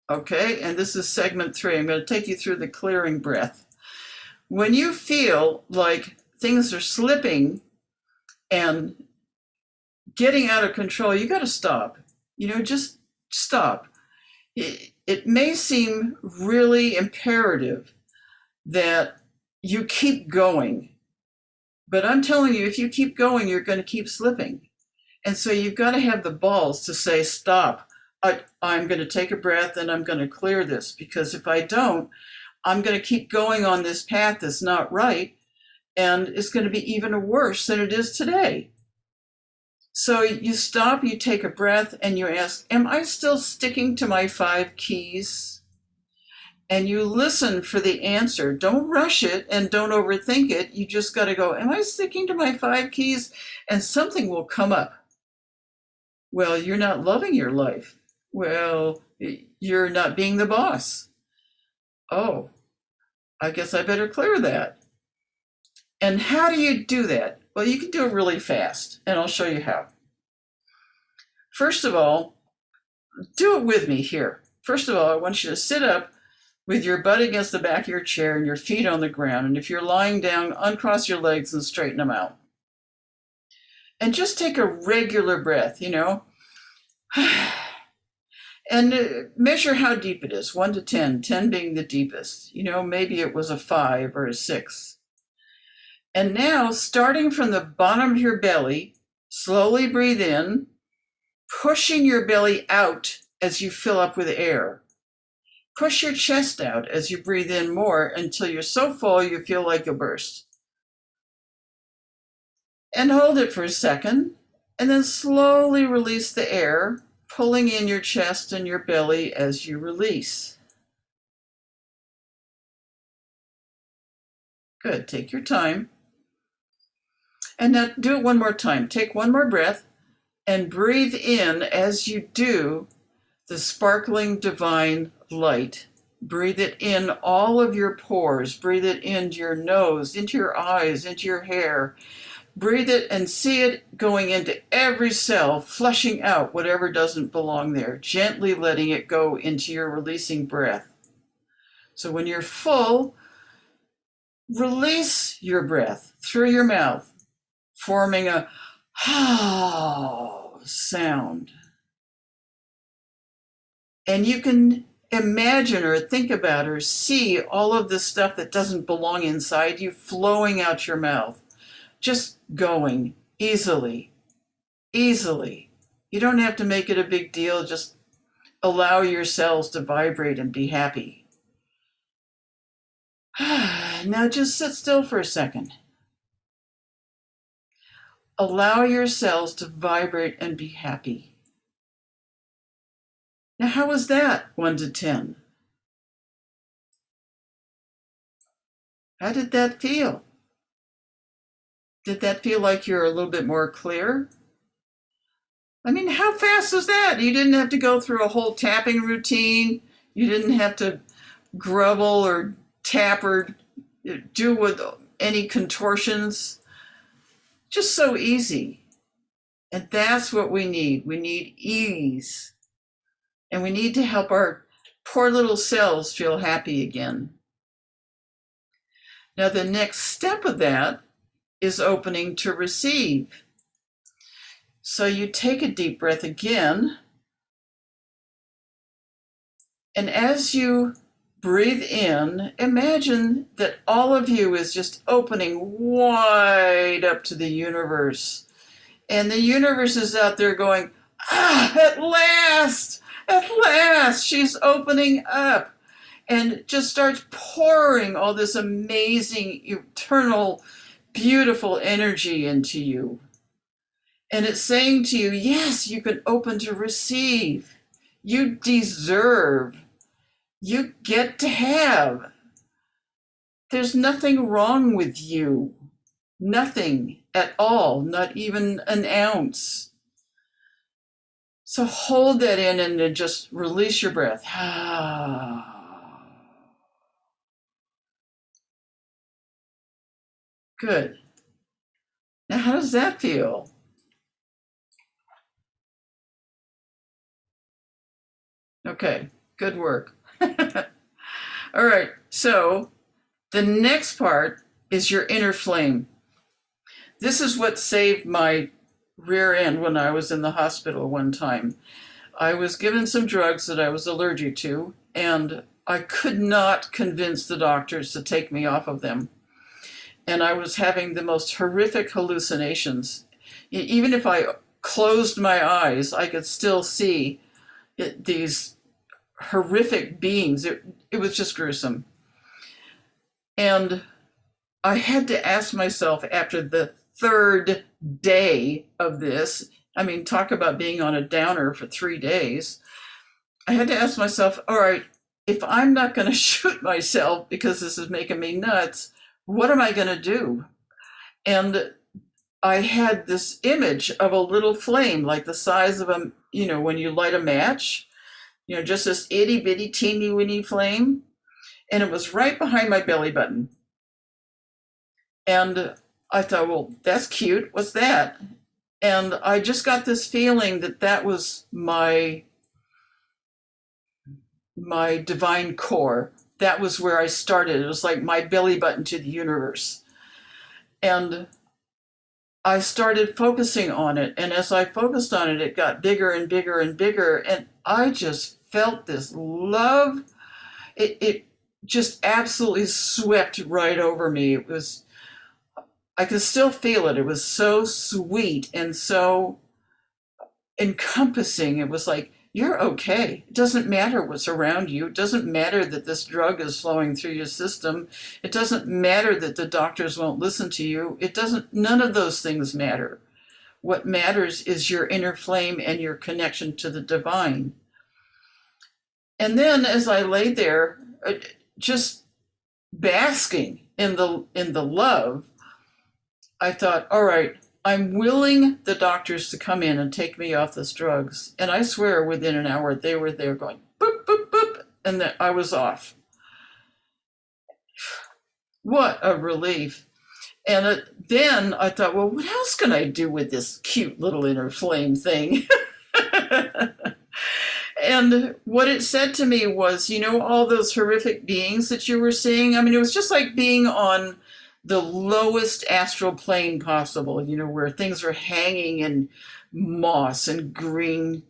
Okay, and this is segment 3. I'm going to take you through the clearing breath. When you feel like things are slipping and getting out of control, you got to stop. Just stop. It may seem really imperative that you keep going, but I'm telling you, if you keep going, you're going to keep slipping. And so you've got to have the balls to say, stop. I'm going to take a breath and I'm going to clear this, because if I don't, I'm going to keep going on this path that's not right. And it's going to be even worse than it is today. So you stop, you take a breath, and you ask, am I still sticking to my 5 keys? And you listen for the answer. Don't rush it and don't overthink it. You just got to go, am I sticking to my 5 keys? And something will come up. Well, you're not loving your life. Well, you're not being the boss. Oh, I guess I better clear that. And how do you do that? Well, you can do it really fast, and I'll show you how. First of all, do it with me here. First of all, I want you to sit up with your butt against the back of your chair and your feet on the ground. And if you're lying down, uncross your legs and straighten them out. And just take a regular breath, and measure how deep it is, 1 to 10, 10 being the deepest. Maybe it was a 5 or a 6. And now, starting from the bottom of your belly, slowly breathe in, pushing your belly out as you fill up with air. Push your chest out as you breathe in more until you're so full you feel like you'll burst. And hold it for a second, and then slowly release the air, pulling in your chest and your belly as you release. Good, take your time. And now do it one more time. Take one more breath and breathe in as you do the sparkling divine light. Breathe it in all of your pores. Breathe it into your nose, into your eyes, into your hair. Breathe it and see it going into every cell, flushing out whatever doesn't belong there, gently letting it go into your releasing breath. So when you're full, release your breath through your mouth, forming a sound. And you can imagine or think about or see all of the stuff that doesn't belong inside you flowing out your mouth, just going easily. You don't have to make it a big deal. Just allow your cells to vibrate and be happy. Now just sit still for a second. Allow your cells to vibrate and be happy. Now, how was that, 1 to 10? How did that feel? Did that feel like you're a little bit more clear? I mean, how fast was that? You didn't have to go through a whole tapping routine. You didn't have to grovel or tap or do with any contortions. Just so easy. And that's what we need. We need ease. And we need to help our poor little cells feel happy again. Now, the next step of that is opening to receive. So you take a deep breath again. And as you breathe in, imagine that all of you is just opening wide up to the universe. And the universe is out there going, at last, she's opening up. And just starts pouring all this amazing, eternal, beautiful energy into you. And it's saying to you, yes, you can open to receive. You deserve. You get to have. There's nothing wrong with you. Nothing at all, not even an ounce. So hold that in and then just release your breath. Good. Now, how does that feel? Okay. Good work. All right, so the next part is your inner flame. This is what saved my rear end when I was in the hospital one time. I was given some drugs that I was allergic to, and I could not convince the doctors to take me off of them. And I was having the most horrific hallucinations. Even if I closed my eyes, I could still see these horrific beings. It was just gruesome. And I had to ask myself after the third day of this, I mean, talk about being on a downer for 3 days. I had to ask myself, all right, if I'm not going to shoot myself because this is making me nuts, what am I going to do? And I had this image of a little flame, like the size of a, when you light a match, just this itty bitty teeny weeny flame. And it was right behind my belly button. And I thought, well, that's cute. What's that? And I just got this feeling that that was my divine core. That was where I started. It was like my belly button to the universe. And I started focusing on it. And as I focused on it, it got bigger and bigger and bigger. And I just felt this love. It just absolutely swept right over me. I could still feel it. It was so sweet and so encompassing. It was like, you're okay. It doesn't matter what's around you. It doesn't matter that this drug is flowing through your system. It doesn't matter that the doctors won't listen to you. None of those things matter. What matters is your inner flame and your connection to the divine. And then as I lay there, just basking in the love, I thought, all right, I'm willing the doctors to come in and take me off this drugs. And I swear within an hour, they were there going, boop, boop, boop, and then I was off. What a relief. And then I thought, well, what else can I do with this cute little inner flame thing? And what it said to me was, all those horrific beings that you were seeing, I mean, it was just like being on the lowest astral plane possible, where things were hanging in moss and green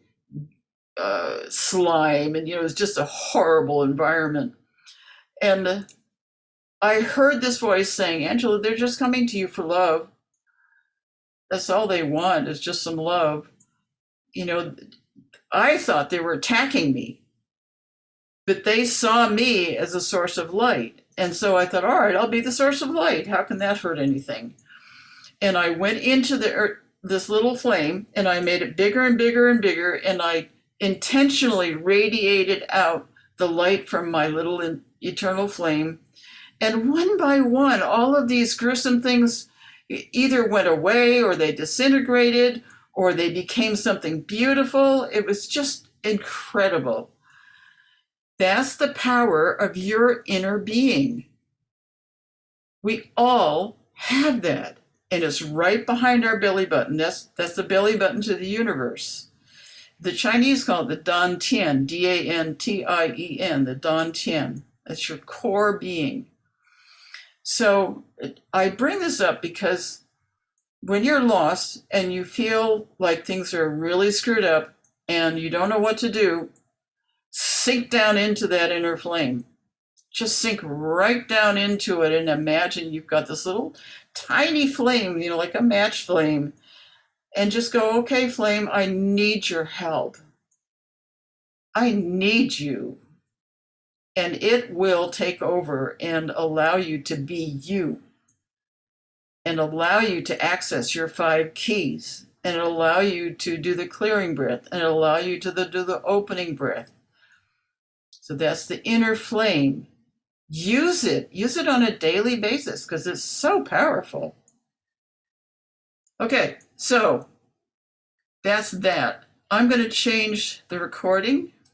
slime. And, it was just a horrible environment. And I heard this voice saying, Angela, they're just coming to you for love. That's all they want is just some love. I thought they were attacking me, but they saw me as a source of light. And so I thought, all right, I'll be the source of light. How can that hurt anything? And I went into this little flame and I made it bigger and bigger and bigger. And I intentionally radiated out the light from my little eternal flame. And one by one, all of these gruesome things either went away or they disintegrated or they became something beautiful. It was just incredible. That's the power of your inner being. We all have that, and it's right behind our belly button. That's the belly button to the universe. The Chinese call it the Dan Tian, Dantien, the Dan Tian. That's your core being. So I bring this up because when you're lost and you feel like things are really screwed up and you don't know what to do, sink down into that inner flame. Just sink right down into it and imagine you've got this little tiny flame, like a match flame, and just go, okay, flame, I need your help. I need you. And it will take over and allow you to be you and allow you to access your 5 keys and allow you to do the clearing breath and allow you to do the opening breath. So that's the inner flame. Use it on a daily basis because it's so powerful. Okay, so that's that. I'm going to change the recording